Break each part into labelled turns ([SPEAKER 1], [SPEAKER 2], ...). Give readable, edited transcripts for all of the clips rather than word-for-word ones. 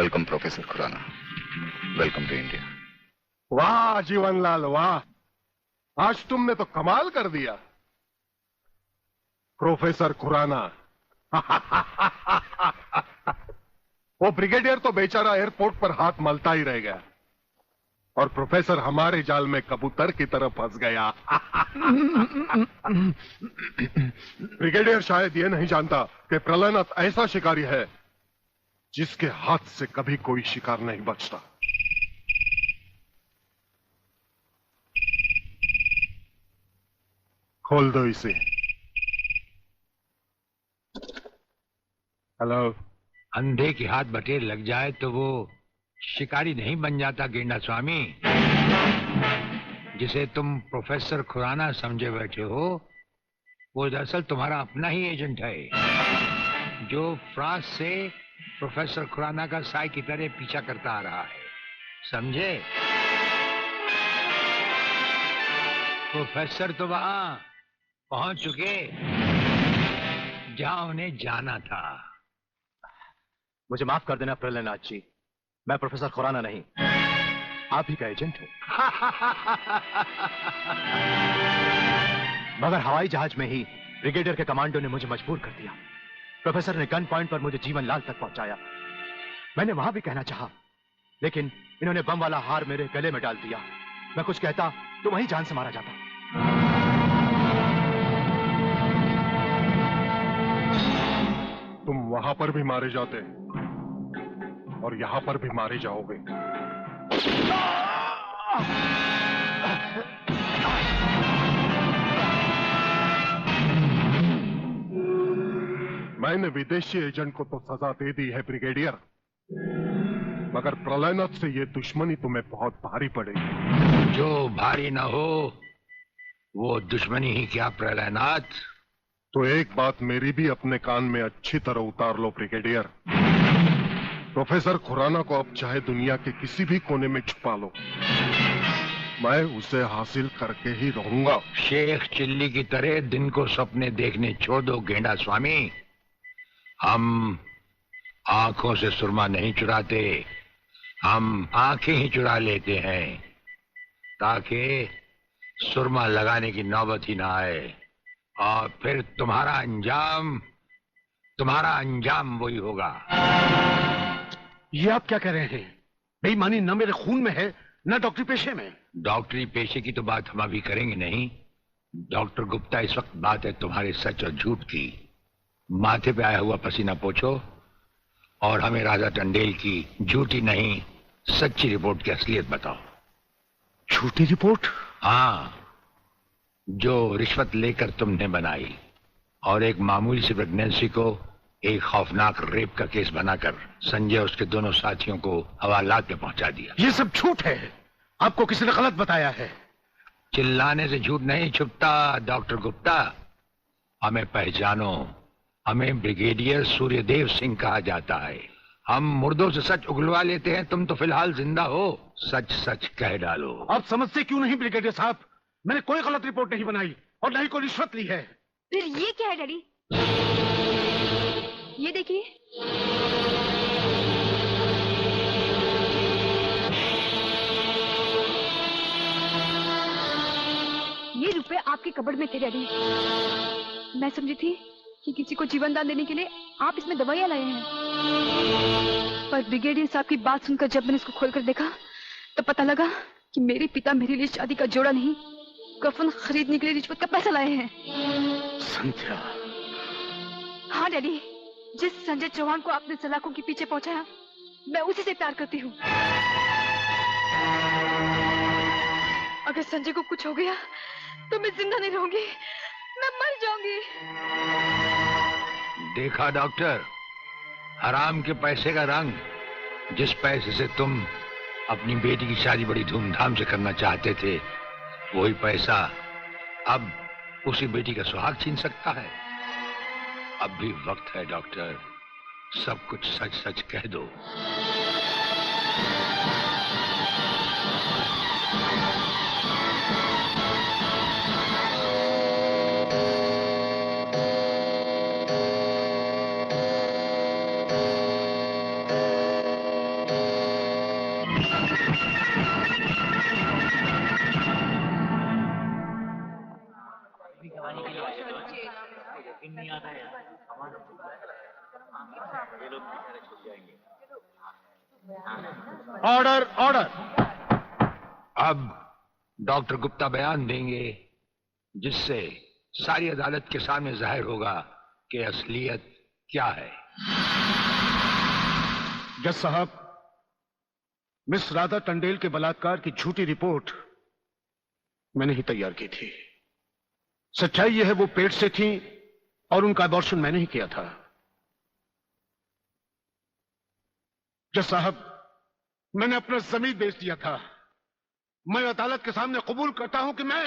[SPEAKER 1] Welcome professor Khurana, welcome to India.
[SPEAKER 2] वाह जीवनलाल वाह, आज तुमने तो कमाल कर दिया प्रोफेसर खुराना। वो ब्रिगेडियर तो बेचारा एयरपोर्ट पर हाथ मलता ही रह गया और प्रोफेसर हमारे जाल में कबूतर की तरह फंस गया। ब्रिगेडियर शायद ये नहीं जानता कि प्रलयनाथ ऐसा शिकारी है जिसके हाथ से कभी कोई शिकार नहीं बचता। खोल दो इसे। हेलो।
[SPEAKER 3] अंधे के हाथ बटेर लग जाए तो वो शिकारी नहीं बन जाता गेंडा स्वामी। जिसे तुम प्रोफेसर खुराना समझे बैठे हो वो दरअसल तुम्हारा अपना ही एजेंट है, जो फ्रांस से प्रोफेसर खुराना का साई की तरह पीछा करता आ रहा है, समझे? प्रोफेसर तो वहां पहुंच चुके जहां उन्हें जाना था।
[SPEAKER 4] मुझे माफ कर देना प्रलयनाथ जी, मैं प्रोफेसर खुराना नहीं, आप ही का एजेंट हूं। मगर हवाई जहाज में ही ब्रिगेडियर के कमांडो ने मुझे मजबूर कर दिया। प्रोफेसर ने गन पॉइंट पर मुझे जीवनलाल तक पहुंचाया। मैंने वहां भी कहना चाहा, लेकिन इन्होंने बम वाला हार मेरे गले में डाल दिया। मैं कुछ कहता तो वहीं जान से मारा जाता।
[SPEAKER 2] तुम वहां पर भी मारे जाते और यहां पर भी मारे जाओगे। मैंने विदेशी एजेंट को तो सजा दे दी है ब्रिगेडियर, मगर प्रलयनाथ से ये दुश्मनी तुम्हें बहुत भारी पड़ेगी।
[SPEAKER 3] जो भारी ना हो वो दुश्मनी ही क्या प्रलयनाथ।
[SPEAKER 2] तो एक बात मेरी भी अपने कान में अच्छी तरह उतार लो ब्रिगेडियर। प्रोफेसर खुराना को अब चाहे दुनिया के किसी भी कोने में छुपा लो, मैं उसे हासिल करके ही रहूंगा।
[SPEAKER 3] शेख चिल्ली की तरह दिन को सपने देखने छोड़ दो गेंडा स्वामी। हम आंखों से सुरमा नहीं चुराते, हम आंखें ही चुरा लेते हैं ताकि सुरमा लगाने की नौबत ही ना आए, और फिर तुम्हारा अंजाम वही होगा।
[SPEAKER 5] ये आप क्या कह रहे हैं? बेईमानी न मेरे खून में है न डॉक्टरी पेशे में।
[SPEAKER 3] डॉक्टरी पेशे की तो बात हम अभी करेंगे नहीं। डॉक्टर गुप्ता, इस वक्त बात है तुम्हारे सच और झूठ की। माथे पे आया हुआ पसीना पोछो और हमें राजा टंडेल की झूठी नहीं सच्ची रिपोर्ट की असलियत बताओ।
[SPEAKER 5] झूठी रिपोर्ट?
[SPEAKER 3] हाँ, जो रिश्वत लेकर तुमने बनाई और एक मामूली सी प्रेगनेंसी को एक खौफनाक रेप का केस बनाकर संजय उसके दोनों साथियों को हवालात में पहुंचा दिया।
[SPEAKER 5] ये सब झूठ है, आपको किसी ने गलत बताया है।
[SPEAKER 3] चिल्लाने से झूठ नहीं छुपता डॉक्टर गुप्ता। हमें पहचानो, हमें ब्रिगेडियर सूर्यदेव सिंह कहा जाता है। हम मुर्दों से सच उगलवा लेते हैं, तुम तो फिलहाल जिंदा हो। सच सच कह डालो।
[SPEAKER 5] आप समझते क्यों नहीं ब्रिगेडियर साहब? मैंने कोई गलत रिपोर्ट नहीं बनाई और न ही कोई रिश्वत ली है।
[SPEAKER 6] फिर ये क्या है डैडी? ये देखिए। ये रुपए आपके कबड़ में थे डैडी। मैं समझी थी कि किसी को जीवन दान देने के लिए आप इसमें दवाइयां लाए हैं, पर ब्रिगेडियर साहब की बात सुनकर जब मैंने इसको खोलकर देखा तो पता लगा कि मेरे पिता मेरे लिए शादी का जोड़ा नहीं, कफन खरीदने के लिए रिश्वत का पैसा लाए हैं।
[SPEAKER 5] संध्या।
[SPEAKER 6] हाँ डैडी, जिस संजय चौहान को आपने सलाखों के पीछे पहुंचाया, मैं उसी से प्यार करती हूँ। अगर संजय को कुछ हो गया तो मैं जिंदा नहीं रहूंगी, मैं मर जाऊंगी।
[SPEAKER 3] देखा डॉक्टर, हराम के पैसे का रंग। जिस पैसे से तुम अपनी बेटी की शादी बड़ी धूमधाम से करना चाहते थे, वही पैसा अब उसी बेटी का सुहाग छीन सकता है। अब भी वक्त है डॉक्टर, सब कुछ सच सच कह दो।
[SPEAKER 5] Order order.
[SPEAKER 3] अब डॉक्टर गुप्ता बयान देंगे जिससे सारी अदालत के सामने जाहिर होगा कि असलियत क्या है।
[SPEAKER 5] जज साहब, मिस राधा टंडेल के बलात्कार की झूठी रिपोर्ट मैंने ही तैयार की थी। सच्चाई यह है वो पेट से थी और उनका अबॉर्शन मैंने ही किया था। जज साहब, मैंने अपना जमीन बेच दिया था। मैं अदालत के सामने कबूल करता हूं कि मैं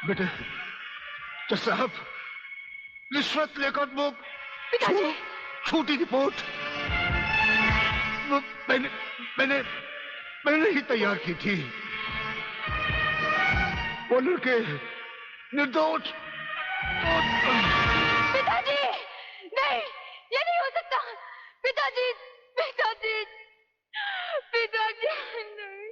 [SPEAKER 5] बेटे, जज साहब, रिश्वत लेकर वो
[SPEAKER 6] पिताजी,
[SPEAKER 5] छोटी रिपोर्ट वो मैंने ही तैयार की थी। वो लड़के निर्दोष।
[SPEAKER 6] पिताजी, नहीं, ये नहीं हो सकता। पिताजी, पिताजी, पिताजी, नहीं।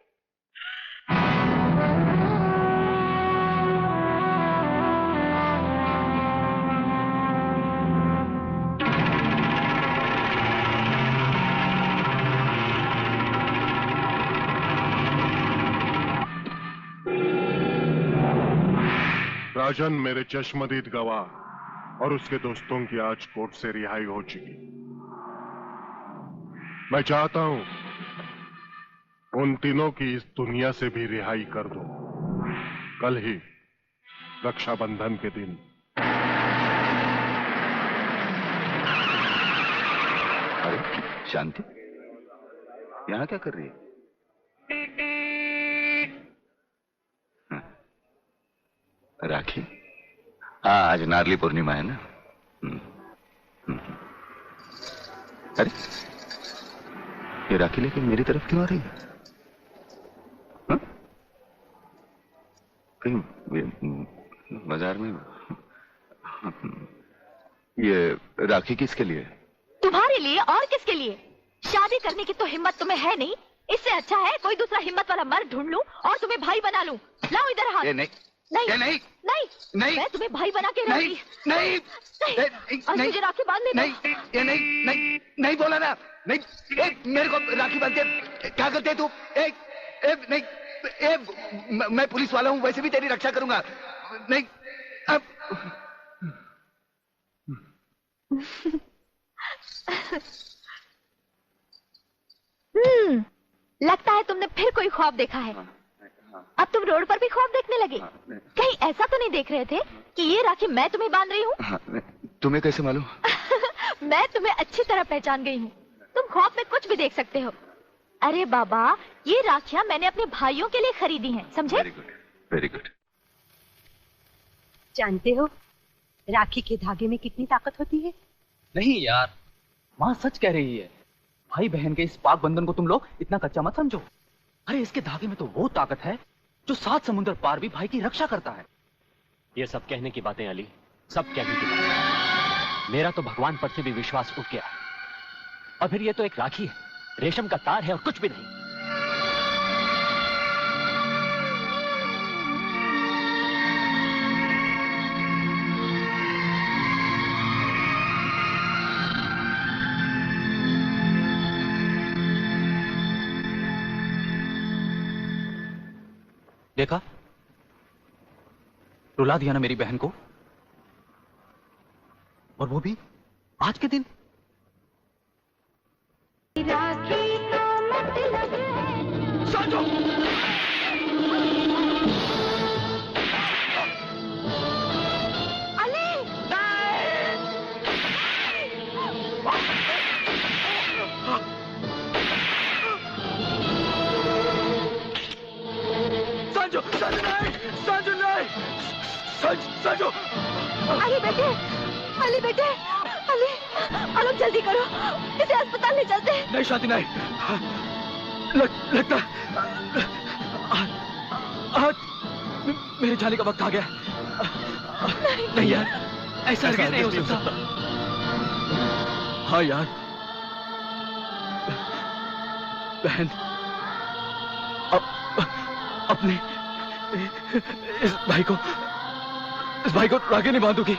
[SPEAKER 2] राजन मेरे चश्मदीद गवाह और उसके दोस्तों की आज कोर्ट से रिहाई हो चुकी। मैं चाहता हूं उन तीनों की इस दुनिया से भी रिहाई कर दो। कल ही रक्षाबंधन के दिन।
[SPEAKER 1] अरे शांति, यहां क्या कर रही है? राखी? हाँ, आज नारली पूर्णिमा है ना। अरे ये राखी लेके मेरी तरफ क्यों आ रही है? हाँ? कहीं बाजार में ये राखी किसके लिए?
[SPEAKER 7] तुम्हारे लिए और किसके लिए? शादी करने की तो हिम्मत तुम्हें है नहीं। इससे अच्छा है कोई दूसरा हिम्मत वाला मर्द ढूंढ लूं और तुम्हें भाई बना लूं। लाओ इधर हाथ।
[SPEAKER 1] नहीं
[SPEAKER 7] नहीं
[SPEAKER 1] नहीं
[SPEAKER 7] नहीं
[SPEAKER 1] नहीं,
[SPEAKER 7] मैं तुम्हें भाई बना के
[SPEAKER 1] नहीं नहीं
[SPEAKER 7] और मुझे राखी बांध लेना।
[SPEAKER 1] नहीं, ये नहीं नहीं नहीं बोला ना। नहीं, मेरे को राखी बांध के क्या करते तू? नहीं, मैं पुलिस वाला हूं, वैसे भी तेरी रक्षा करूंगा। नहीं, अब
[SPEAKER 7] लगता है तुमने फिर कोई ख्वाब देखा है। अब तुम रोड पर भी ख्वाब देखने लगे। कहीं ऐसा तो नहीं देख रहे थे कि ये राखी मैं तुम्हें बांध रही हूँ?
[SPEAKER 1] तुम्हें कैसे मालूम?
[SPEAKER 7] मैं तुम्हें अच्छी तरह पहचान गई हूँ। तुम ख्वाब में कुछ भी देख सकते हो। अरे बाबा, ये राखियाँ मैंने अपने भाइयों के लिए खरीदी हैं, समझे?
[SPEAKER 1] Very good, very good.
[SPEAKER 8] जानते हो राखी के धागे में कितनी ताकत होती है?
[SPEAKER 9] नहीं यार, माँ सच कह रही है। भाई बहन के इस पाक बंधन को तुम लोग इतना कच्चा मत समझो। अरे इसके धागे में तो वो ताकत है जो 7 समुद्र पार भी भाई की रक्षा करता है।
[SPEAKER 4] ये सब कहने की बातें अली, सब कहने की बातें। मेरा तो भगवान पर से भी विश्वास उठ गया। और फिर ये तो एक राखी है, रेशम का तार है और कुछ भी नहीं।
[SPEAKER 9] देखा, रुला दिया ना मेरी बहन को, और वो भी आज के दिन।
[SPEAKER 7] राखी का मतलब
[SPEAKER 9] साजो!
[SPEAKER 7] अली!
[SPEAKER 9] साजो! साजो नहीं! साजो नहीं! साजो!
[SPEAKER 7] अली बेटे, अली बेटे, अली, अली जल्दी करो, इसे अस्पताल ले चलते हैं।
[SPEAKER 9] नहीं शादी नहीं, लगता आज मेरे जाने का वक्त आ गया। नहीं यार, ऐसा नहीं हो सकता। हाँ यार, बहन अपने इस भाई को राखी नहीं बांधूगी।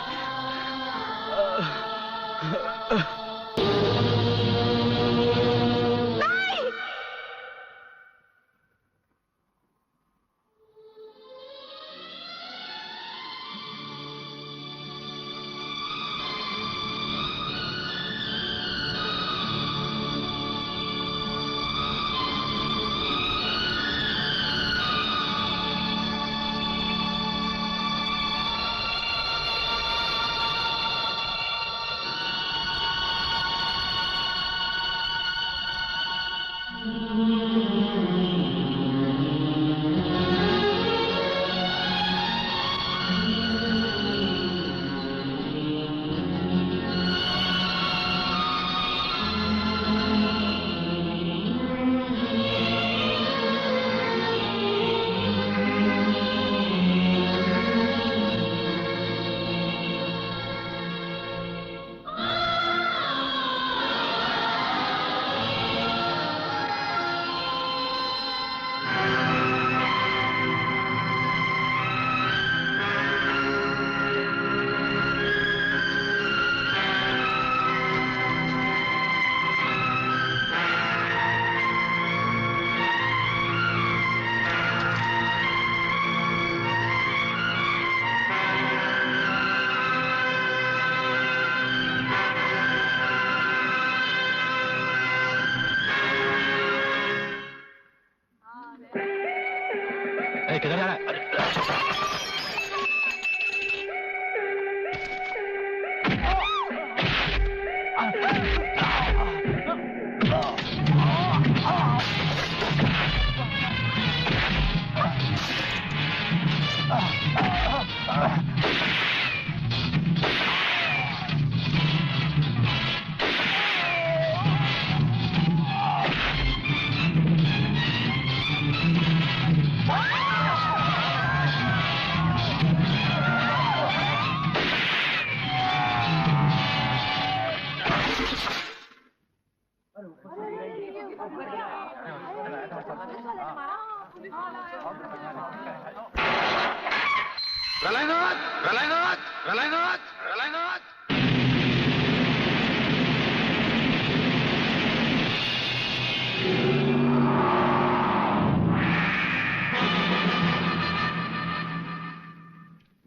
[SPEAKER 4] किधर जा रहा है?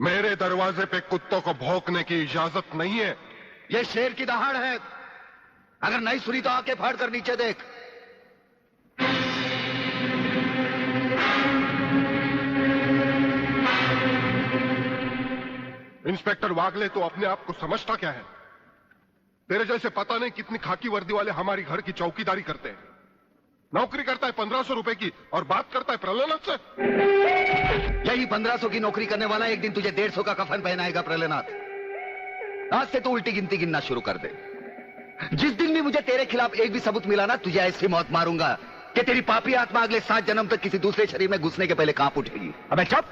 [SPEAKER 2] मेरे दरवाजे पे कुत्तों को भौंकने की इजाजत नहीं है।
[SPEAKER 10] ये शेर की दहाड़ है। अगर नहीं सुनी तो आके फाड़ कर नीचे देख।
[SPEAKER 2] इंस्पेक्टर वागले तो अपने आप को समझता क्या है? तेरे जैसे पता नहीं कितनी खाकी वर्दी वाले हमारी घर की चौकीदारी करते हैं। नौकरी करता है 1500 रुपए की और बात करता है प्रहलाद से।
[SPEAKER 10] यही 1500 की नौकरी करने वाला एक दिन तुझे 150 का कफन पहनाएगा प्रहलाद। आज से तू उल्टी गिनती गिनना शुरू कर दे। जिस दिन भी मुझे तेरे खिलाफ एक भी सबूत मिला ना, तुझे ऐसी मौत मारूंगा कि तेरी पापी आत्मा अगले 7 जन्म तक किसी दूसरे शरीर में घुसने के पहले कांप उठेगी।
[SPEAKER 5] अबे चुप!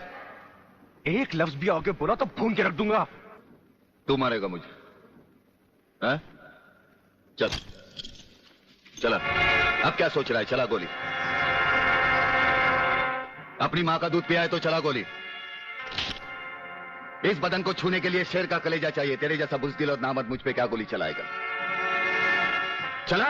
[SPEAKER 5] एक लफ्ज भी आगे बोला तो भून के रख दूंगा।
[SPEAKER 10] तू मारेगा मुझे? है? चल चला। अब क्या सोच रहा है? चला गोली। अपनी मां का दूध पिया है तो चला गोली। इस बदन को छूने के लिए शेर का कलेजा चाहिए। तेरे जैसा बुज़दिल और नामर्द मुझ पे क्या गोली चलाएगा? चला।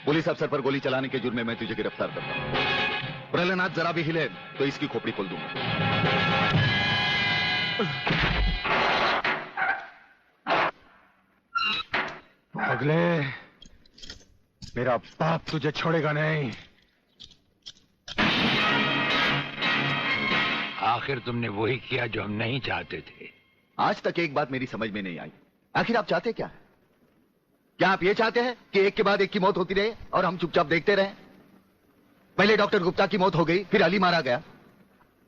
[SPEAKER 10] पुलिस अफसर पर गोली चलाने के जुर्म में मैं तुझे गिरफ्तार करता हूं। प्रहलाद जरा भी हिले तो इसकी खोपड़ी खोल दूंगा।
[SPEAKER 5] अगले मेरा बाप तुझे छोड़ेगा नहीं।
[SPEAKER 3] आखिर तुमने वही किया जो हम नहीं चाहते थे।
[SPEAKER 10] आज तक एक बात मेरी समझ में नहीं आई। आखिर आप चाहते क्या है? क्या आप ये चाहते हैं कि एक के बाद एक की मौत होती रहे और हम चुपचाप देखते रहें? पहले डॉक्टर गुप्ता की मौत हो गई, फिर अली मारा गया,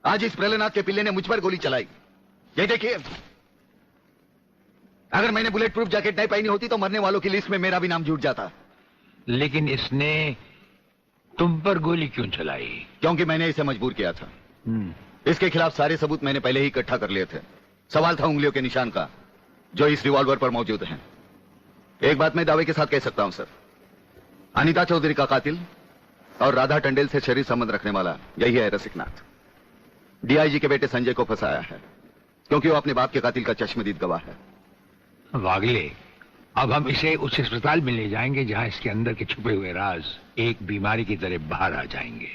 [SPEAKER 10] आज इस प्रहलाद के पिल्ले ने मुझ पर गोली चलाई। ये देखिए, अगर मैंने बुलेट प्रूफ जैकेट नहीं पहनी होती तो मरने वालों की लिस्ट में मेरा भी नाम जुट जाता।
[SPEAKER 3] लेकिन इसने तुम पर गोली क्यों चलाई?
[SPEAKER 10] क्योंकि मैंने इसे मजबूर किया था। इसके खिलाफ सारे सबूत मैंने पहले ही इकट्ठा कर लिए थे। सवाल था उंगलियों के निशान का। जो इस रिवॉल्वर पर मौजूद हैं। एक बात मैं दावे के साथ कह सकता हूं सर, अनीता चौधरी का कातिल और राधा टंडेल से शरीर संबंध रखने वाला यही है रसिकनाथ। डीआईजी के बेटे संजय को फंसाया है क्योंकि वो अपने बाप के कातिल का चश्मदीद गवाह है।
[SPEAKER 3] वागले, अब हम इसे उस अस्पताल में ले जाएंगे जहां इसके अंदर के छुपे हुए राज एक बीमारी की तरह बाहर आ जाएंगे।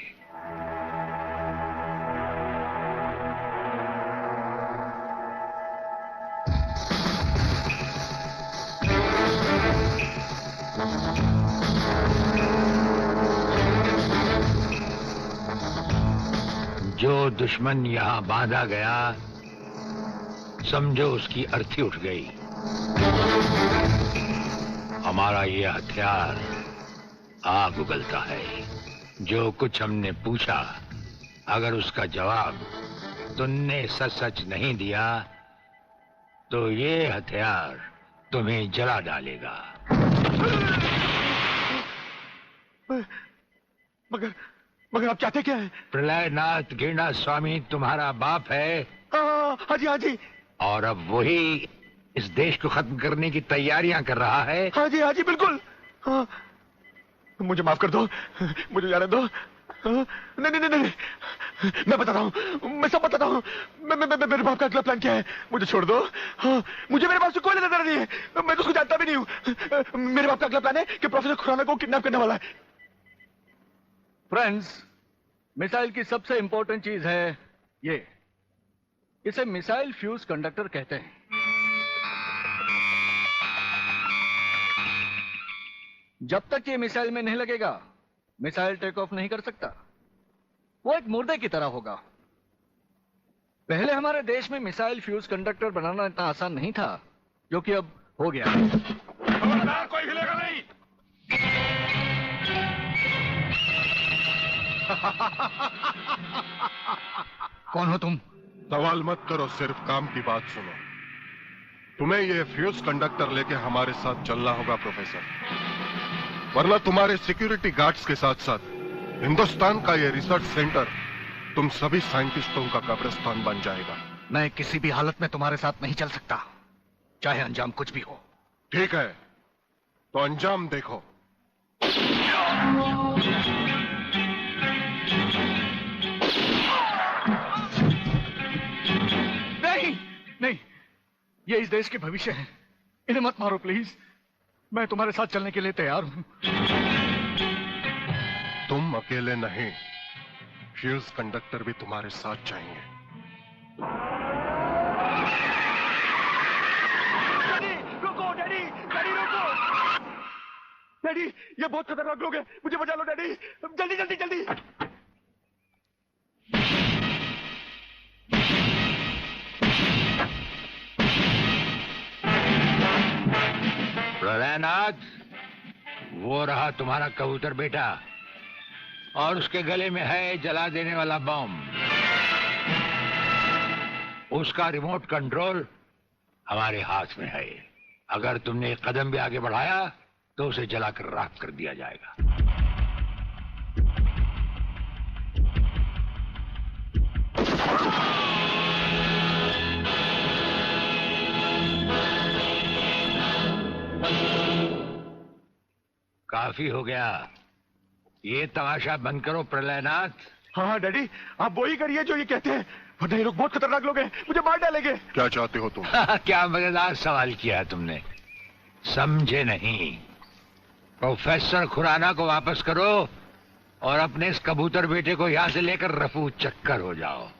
[SPEAKER 3] जो दुश्मन यहां बांधा गया, समझो उसकी अर्थी उठ गई। हमारा ये हथियार आग उगलता है। जो कुछ हमने पूछा, अगर उसका जवाब तुमने सच सच नहीं दिया तो ये हथियार तुम्हें जला डालेगा।
[SPEAKER 4] मगर आप चाहते क्या है?
[SPEAKER 3] प्रलयनाथ गिरना स्वामी तुम्हारा बाप है।
[SPEAKER 4] हाँ जी, हाँ जी।
[SPEAKER 3] और अब वही इस देश को खत्म करने की तैयारियां कर रहा है।
[SPEAKER 4] हाँ जी, बिल्कुल। हाँ, मुझे माफ कर दो, मुझे जाने दो। नहीं, मैं बता रहा हूँ, मैं सब बताता हूँ। मेरे बाप का अगला प्लान क्या है, मुझे छोड़ दो। हाँ, मुझे मेरे बाप से कोई लेना नहीं है, मैं तो उसको जानता भी नहीं हूँ। मेरे बाप का अगला प्लान है कि प्रोफेसर खुराना को किडनैप करने वाला है।
[SPEAKER 5] फ्रेंड्स, मिसाइल की सबसे इंपॉर्टेंट चीज है ये, इसे मिसाइल फ्यूज कंडक्टर कहते हैं। जब तक ये मिसाइल में नहीं लगेगा, मिसाइल टेक ऑफ नहीं कर सकता। वो एक मुर्दे की तरह होगा। पहले हमारे देश में मिसाइल फ्यूज कंडक्टर बनाना इतना आसान नहीं था, जो कि अब हो गया।
[SPEAKER 2] खबरदार, कोई हिलेगा नहीं।
[SPEAKER 5] कौन हो तुम?
[SPEAKER 2] सवाल मत करो, सिर्फ काम की बात सुनो। तुम्हें ये फ्यूज कंडक्टर लेके हमारे साथ चलना होगा प्रोफेसर, वरना तुम्हारे सिक्योरिटी गार्ड्स के साथ साथ हिंदुस्तान का ये रिसर्च सेंटर तुम सभी साइंटिस्टों का कब्रिस्तान बन जाएगा।
[SPEAKER 5] मैं किसी भी हालत में तुम्हारे साथ नहीं चल सकता, चाहे अंजाम कुछ भी हो।
[SPEAKER 2] ठीक है, तो अंजाम देखो।
[SPEAKER 5] नहीं, ये इस देश के भविष्य है। इन्हें मत मारो प्लीज। मैं तुम्हारे साथ चलने के लिए तैयार हूं।
[SPEAKER 2] तुम अकेले नहीं, फ्यूज कंडक्टर भी तुम्हारे साथ जाएंगे।
[SPEAKER 4] रुको डैडी, रुको। डैडी, ये बहुत खतरनाक लोग हैं, मुझे बचा लो डैडी, जल्दी।
[SPEAKER 3] प्रलयनाथ, वो रहा तुम्हारा कबूतर बेटा, और उसके गले में है जला देने वाला बम। उसका रिमोट कंट्रोल हमारे हाथ में है। अगर तुमने एक कदम भी आगे बढ़ाया तो उसे जलाकर राख कर दिया जाएगा। काफी हो गया, ये तमाशा बंद करो प्रलयनाथ।
[SPEAKER 4] हाँ डैडी, आप वो ही करिए जो ये कहते हैं, वरना ये लोग बहुत खतरनाक लोग हैं, मुझे मार डालेंगे।
[SPEAKER 2] क्या चाहते हो तुम?
[SPEAKER 3] क्या मजेदार सवाल किया है तुमने, समझे नहीं। प्रोफेसर खुराना को वापस करो और अपने इस कबूतर बेटे को यहां से लेकर रफू चक्कर हो जाओ।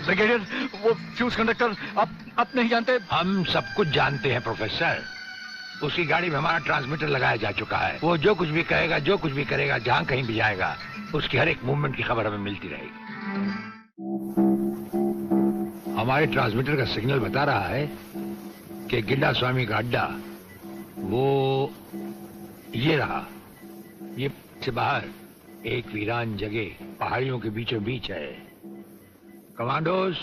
[SPEAKER 5] ब्रिगेडियर, वो फ्यूज कंडक्टर आप नहीं जानते?
[SPEAKER 3] हम सब कुछ जानते हैं प्रोफेसर। उसकी गाड़ी में हमारा ट्रांसमीटर लगाया जा चुका है। वो जो कुछ भी कहेगा, जो कुछ भी करेगा, जहां कहीं भी जाएगा, उसकी हर एक मूवमेंट की खबर हमें मिलती रहेगी। हमारे ट्रांसमीटर का सिग्नल बता रहा है कि गिड्डा स्वामी का अड्डा वो ये रहा, ये से बाहर एक वीरान जगह पहाड़ियों के बीचों बीच है। कमांडोज,